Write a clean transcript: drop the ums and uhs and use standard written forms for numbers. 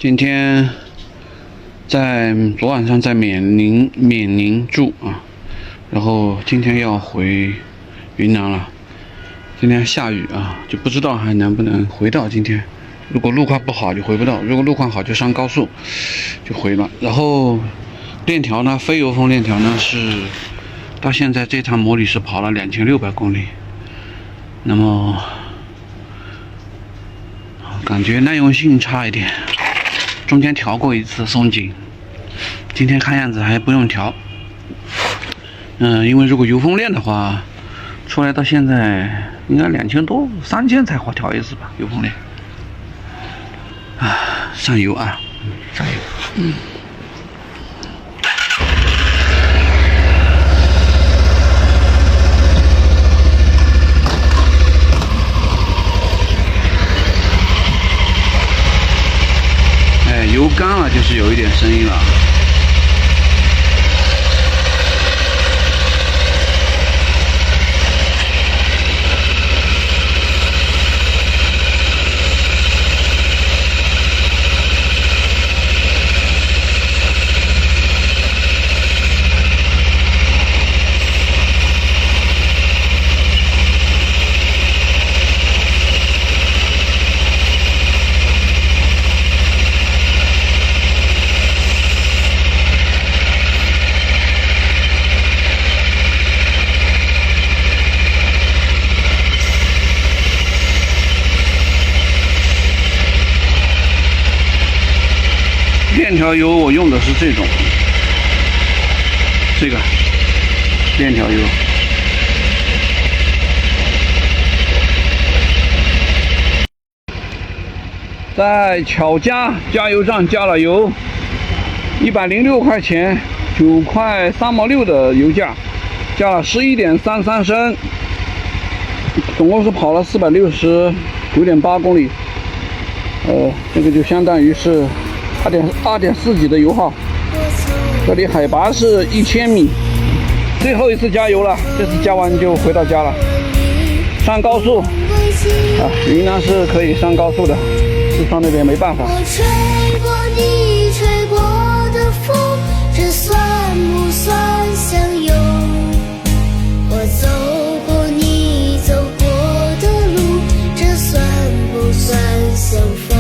今天昨晚上在缅宁住啊，然后今天要回云南了。今天下雨啊，就不知道还能不能回到今天。如果路况不好就回不到，如果路况好就上高速就回了。然后链条呢，非油封链条呢是到现在这趟模拟是跑了2600公里，那么感觉耐用性差一点。中间调过一次松紧，今天看样子还不用调。因为如果油封链的话，出来到现在应该2000多3000才调一次吧，油封链。上油啊，上油。油干了就是有一点声音了。链条油我用的是这个链条油。在巧家加油站加了油，106块钱，9块3毛6的油价，加了11.33升，总共是跑了469.8公里。这个就相当于是2.4几的油耗。这里海拔是1000米，最后一次加油了，这次加完就回到家了。上高速啊，云南是可以上高速的，四川那边没办法。我吹过你吹过的风，这算不算相拥？我走过你走过的路，这算不算相逢？